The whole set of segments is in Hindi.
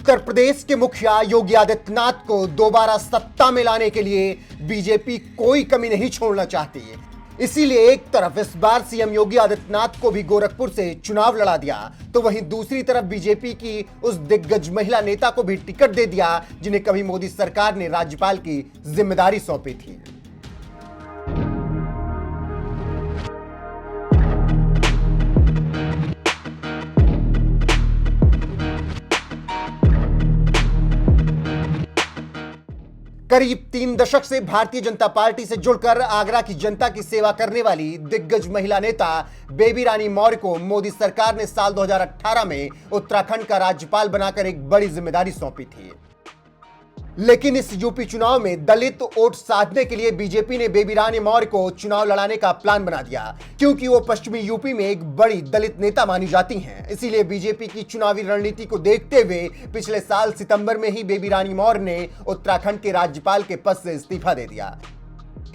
उत्तर प्रदेश के मुखिया योगी आदित्यनाथ को दोबारा सत्ता में लाने के लिए बीजेपी कोई कमी नहीं छोड़ना चाहती है। इसीलिए एक तरफ इस बार सीएम योगी आदित्यनाथ को भी गोरखपुर से चुनाव लड़ा दिया, तो वहीं दूसरी तरफ बीजेपी की उस दिग्गज महिला नेता को भी टिकट दे दिया जिन्हें कभी मोदी सरकार ने राज्यपाल की जिम्मेदारी सौंपी थी। करीब 3 दशक से भारतीय जनता पार्टी से जुड़कर आगरा की जनता की सेवा करने वाली दिग्गज महिला नेता बेबी रानी मौर्य को मोदी सरकार ने साल 2018 में उत्तराखंड का राज्यपाल बनाकर एक बड़ी जिम्मेदारी सौंपी थी। लेकिन इस यूपी चुनाव में दलित वोट साधने के लिए बीजेपी ने बेबी रानी मौर्य को चुनाव लड़ाने का प्लान बना दिया, क्योंकि वो पश्चिमी यूपी में एक बड़ी दलित नेता मानी जाती हैं। इसीलिए बीजेपी की चुनावी रणनीति को देखते हुए पिछले साल सितंबर में ही बेबी रानी मौर्य ने उत्तराखंड के राज्यपाल के पद से इस्तीफा दे दिया।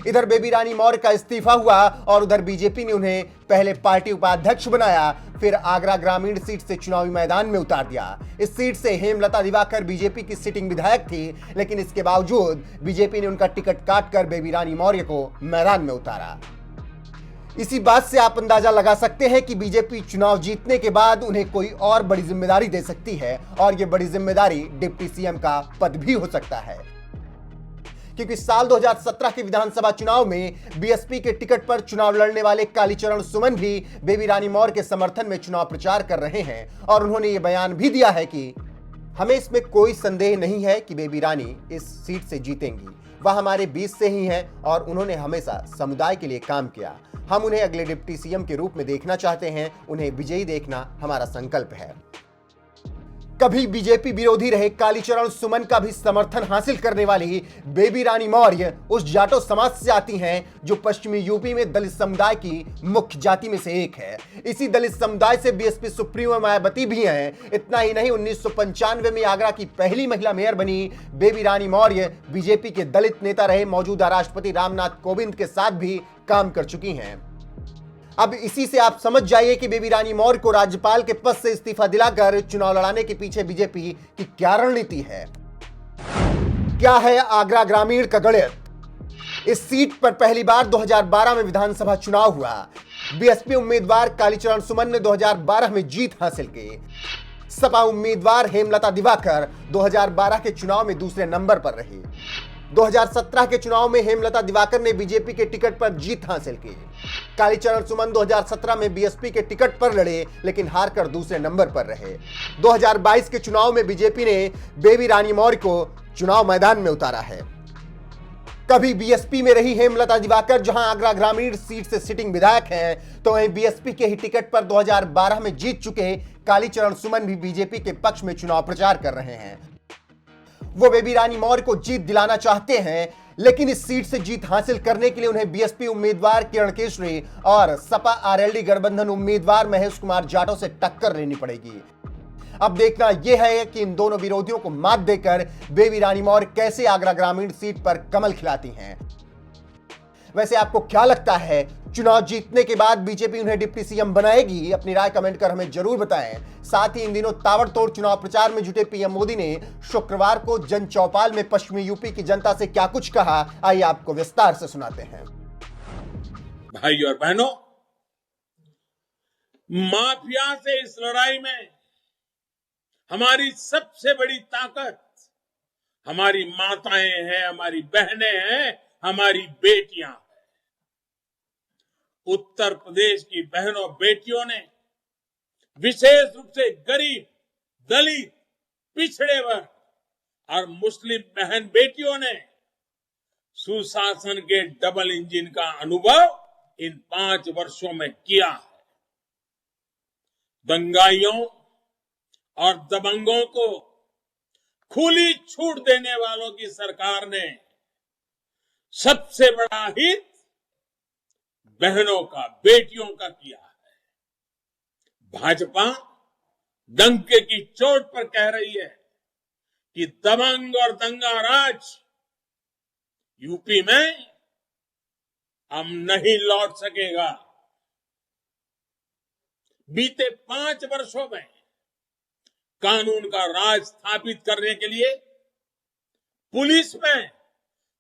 इधर बेबी रानी मौर्य का इस्तीफा हुआ और उधर बीजेपी ने उन्हें पहले पार्टी उपाध्यक्ष बनाया, फिर आगरा ग्रामीण सीट से चुनावी मैदान में उतार दिया। इस सीट से हेमलता दिवाकर बीजेपी की सिटिंग विधायक थी, लेकिन इसके बावजूद बीजेपी ने उनका टिकट काटकर बेबी रानी मौर्य को मैदान में उतारा। इसी बात से आप अंदाजा लगा सकते हैं कि बीजेपी चुनाव जीतने के बाद उन्हें कोई और बड़ी जिम्मेदारी दे सकती है, और यह बड़ी जिम्मेदारी डिप्टी सीएम का पद भी हो सकता है, क्योंकि साल 2017 के विधानसभा चुनाव में बीएसपी के टिकट पर चुनाव लड़ने वाले कालीचरण सुमन भी बेबी रानी मौर्य के समर्थन में चुनाव प्रचार कर रहे हैं, और उन्होंने ये बयान भी दिया है कि हमें इसमें कोई संदेह नहीं है कि बेबी रानी इस सीट से जीतेंगी। वह हमारे बीच से ही हैं और उन्होंने हमेशा समुदाय के लिए काम किया। हम उन्हें अगले डिप्टी सीएम के रूप में देखना चाहते हैं, उन्हें विजयी देखना हमारा संकल्प है। कभी बीजेपी विरोधी रहे कालीचरण सुमन का भी समर्थन हासिल करने वाली बेबी रानी मौर्य उस जाटो समाज से आती हैं जो पश्चिमी यूपी में दलित समुदाय की मुख्य जाति में से एक है। इसी दलित समुदाय से बीएसपी सुप्रीमो मायावती भी हैं। इतना ही नहीं, 1995 में आगरा की पहली महिला मेयर बनी बेबी रानी मौर्य बीजेपी के दलित नेता रहे मौजूदा राष्ट्रपति रामनाथ कोविंद के साथ भी काम कर चुकी हैं। अब इसी से आप समझ जाइए कि बेबी रानी मौर्य को राज्यपाल के पद से इस्तीफा दिलाकर चुनाव लड़ाने के पीछे बीजेपी की क्या रणनीति है। क्या है आगरा ग्रामीण का गणित। इस सीट पर पहली बार 2012 में विधानसभा चुनाव हुआ। बीएसपी उम्मीदवार कालीचरण सुमन ने 2012 में जीत हासिल की। सपा उम्मीदवार हेमलता दिवाकर 2012 के चुनाव में दूसरे नंबर पर रही। 2017 के चुनाव में हेमलता दिवाकर ने बीजेपी के टिकट पर जीत हासिल की। कालीचरण सुमन 2017 में बीएसपी के टिकट पर लड़े, लेकिन हारकर दूसरे नंबर पर रहे। 2022 के चुनाव में बीजेपी ने बेबी रानी मौर्य को चुनाव मैदान में उतारा है। कभी बीएसपी में रही हेमलता दिवाकर जहां आगरा ग्रामीण सीट से सिटिंग विधायक हैं, तो वहीं बीएसपी के ही टिकट पर 2012 में जीत चुके कालीचरण सुमन भी बीजेपी के पक्ष में चुनाव प्रचार कर रहे हैं। वो बेबी रानी मौर्य को जीत दिलाना चाहते हैं, लेकिन इस सीट से जीत हासिल करने के लिए उन्हें बीएसपी उम्मीदवार किरण केशरी और सपा आरएलडी गठबंधन उम्मीदवार महेश कुमार जाटव से टक्कर लेनी पड़ेगी। अब देखना यह है कि इन दोनों विरोधियों को मात देकर बेबी रानी मौर्य कैसे आगरा ग्रामीण सीट पर कमल खिलाती हैं। वैसे आपको क्या लगता है, चुनाव जीतने के बाद बीजेपी उन्हें डिप्टी सीएम बनाएगी? अपनी राय कमेंट कर हमें जरूर बताएं। साथ ही इन दिनों ताबड़तोड़ चुनाव प्रचार में जुटे पीएम मोदी ने शुक्रवार को जन चौपाल में पश्चिमी यूपी की जनता से क्या कुछ कहा, आइए आपको विस्तार से सुनाते हैं। भाई और बहनों, माफिया से इस लड़ाई में हमारी सबसे बड़ी ताकत हमारी माताएं हैं, हमारी बहनें हैं, हमारी बेटियां हैं। उत्तर प्रदेश की बहनों बेटियों ने, विशेष रूप से गरीब, दलित, पिछड़े वर्ग और मुस्लिम बहन बेटियों ने सुशासन के डबल इंजन का अनुभव इन 5 वर्षों में किया है। दंगाइयों और दबंगों को खुली छूट देने वालों की सरकार ने सबसे बड़ा हित बहनों का, बेटियों का किया है। भाजपा डंके की चोट पर कह रही है कि दबंग और दंगा राज यूपी में अब नहीं लौट सकेगा। बीते 5 वर्षों में कानून का राज स्थापित करने के लिए पुलिस में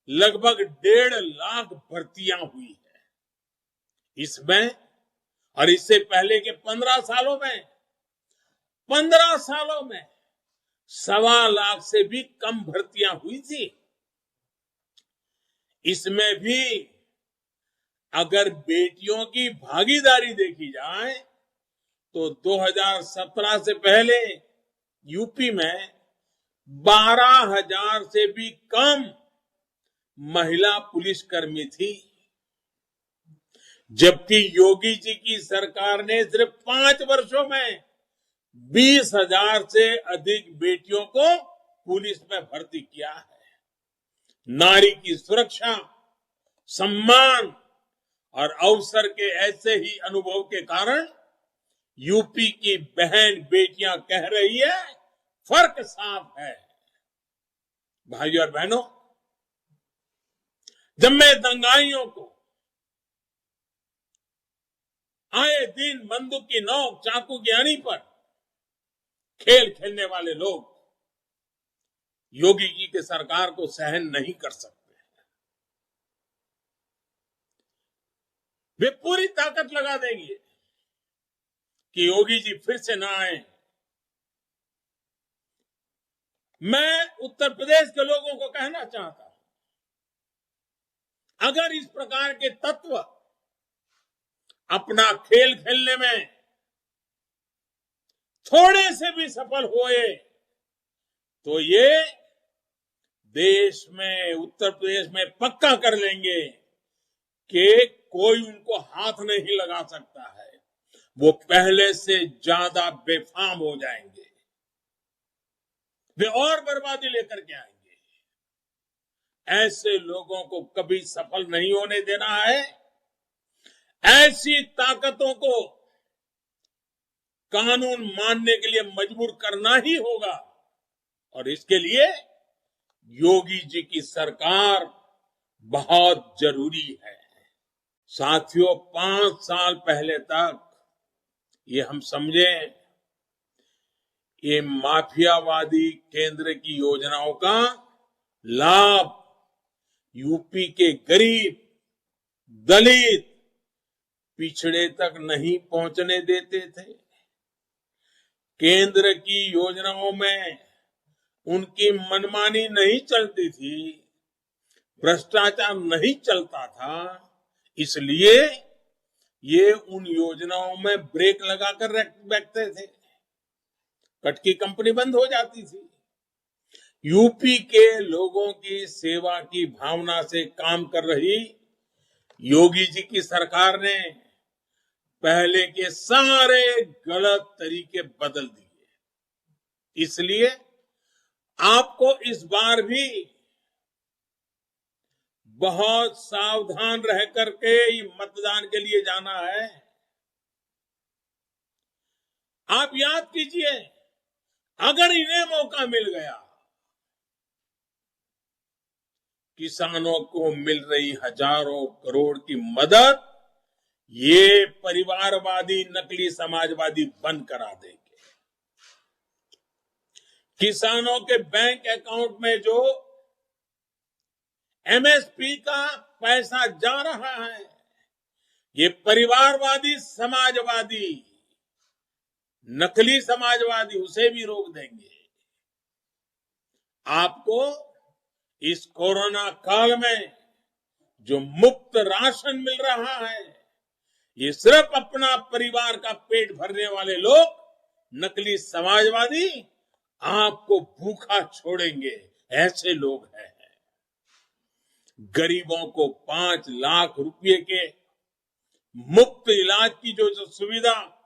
लगभग 1.5 लाख भर्तियां हुई है। इसमें और इससे पहले के 15 सालों में 1.25 लाख से भी कम भर्तियां हुई थी। इसमें भी अगर बेटियों की भागीदारी देखी जाए तो 2017 से पहले यूपी में 12,000 से भी कम महिला पुलिसकर्मी थी, जबकि योगी जी की सरकार ने सिर्फ 5 वर्षों में 20,000 से अधिक बेटियों को पुलिस में भर्ती किया है। नारी की सुरक्षा, सम्मान और अवसर के ऐसे ही अनुभव के कारण यूपी की बहन बेटियां कह रही है, फर्क साफ है। भाइयों और बहनों, जब मैं दंगाइयों को आए दिन बंदूक की नोक, चाकू की अणी पर खेल खेलने वाले लोग योगी जी की सरकार को सहन नहीं कर सकते। वे पूरी ताकत लगा देंगे कि योगी जी फिर से ना आए। मैं उत्तर प्रदेश के लोगों को कहना चाहता हूं, अगर इस प्रकार के तत्व अपना खेल खेलने में थोड़े से भी सफल हुए तो ये देश में, उत्तर प्रदेश में पक्का कर लेंगे कि कोई उनको हाथ नहीं लगा सकता है। वो पहले से ज्यादा बेफाम हो जाएंगे, वे और बर्बादी लेकर के आएंगे। ऐसे लोगों को कभी सफल नहीं होने देना है। ऐसी ताकतों को कानून मानने के लिए मजबूर करना ही होगा और इसके लिए योगी जी की सरकार बहुत जरूरी है। साथियों, 5 साल पहले तक ये हम समझे, ये माफियावादी केंद्र की योजनाओं का लाभ यूपी के गरीब, दलित, पिछड़े तक नहीं पहुंचने देते थे। केंद्र की योजनाओं में उनकी मनमानी नहीं चलती थी, भ्रष्टाचार नहीं चलता था, इसलिए ये उन योजनाओं में ब्रेक लगाकर रखते थे। कटकी कंपनी बंद हो जाती थी। यूपी के लोगों की सेवा की भावना से काम कर रही योगी जी की सरकार ने पहले के सारे गलत तरीके बदल दिए। इसलिए आपको इस बार भी बहुत सावधान रह करके मतदान के लिए जाना है। आप याद कीजिए, अगर इन्हें मौका मिल गया, किसानों को मिल रही हजारों करोड़ की मदद ये परिवारवादी, नकली समाजवादी बंद करा देंगे। किसानों के बैंक अकाउंट में जो एमएसपी का पैसा जा रहा है, ये परिवारवादी, समाजवादी, नकली समाजवादी उसे भी रोक देंगे। आपको इस कोरोना काल में जो मुफ्त राशन मिल रहा है, ये सिर्फ अपना परिवार का पेट भरने वाले लोग, नकली समाजवादी आपको भूखा छोड़ेंगे, ऐसे लोग हैं। गरीबों को 5 लाख रुपए के मुफ्त इलाज की जो सुविधा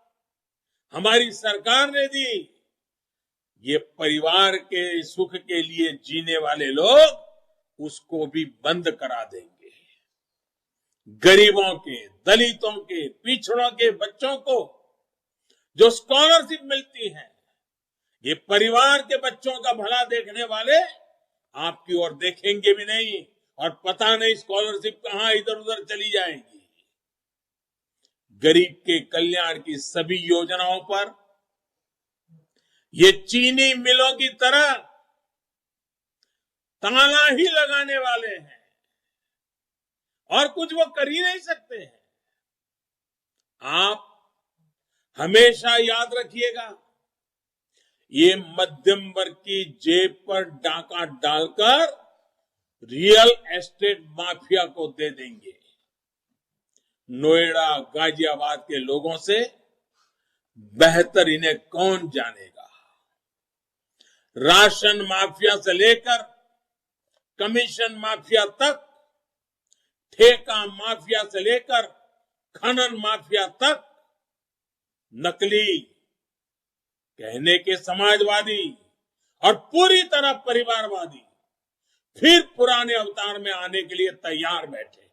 हमारी सरकार ने दी, ये परिवार के सुख के लिए जीने वाले लोग उसको भी बंद करा देंगे। गरीबों के, दलितों के, पिछड़ों के बच्चों को जो स्कॉलरशिप मिलती है, ये परिवार के बच्चों का भला देखने वाले आपकी ओर देखेंगे भी नहीं और पता नहीं स्कॉलरशिप कहां इधर उधर चली जाएगी। गरीब के कल्याण की सभी योजनाओं पर ये चीनी मिलों की तरह ताला ही लगाने वाले हैं और कुछ वो कर ही नहीं सकते हैं। आप हमेशा याद रखिएगा, ये मध्यम वर्ग की जेब पर डाका डालकर रियल एस्टेट माफिया को दे देंगे। नोएडा गाजियाबाद के लोगों से बेहतर इन्हें कौन जानेगा। राशन माफिया से लेकर कमीशन माफिया तक, ठेका माफिया से लेकर खनन माफिया तक, नकली, कहने के समाजवादी और पूरी तरह परिवारवादी फिर पुराने अवतार में आने के लिए तैयार बैठे।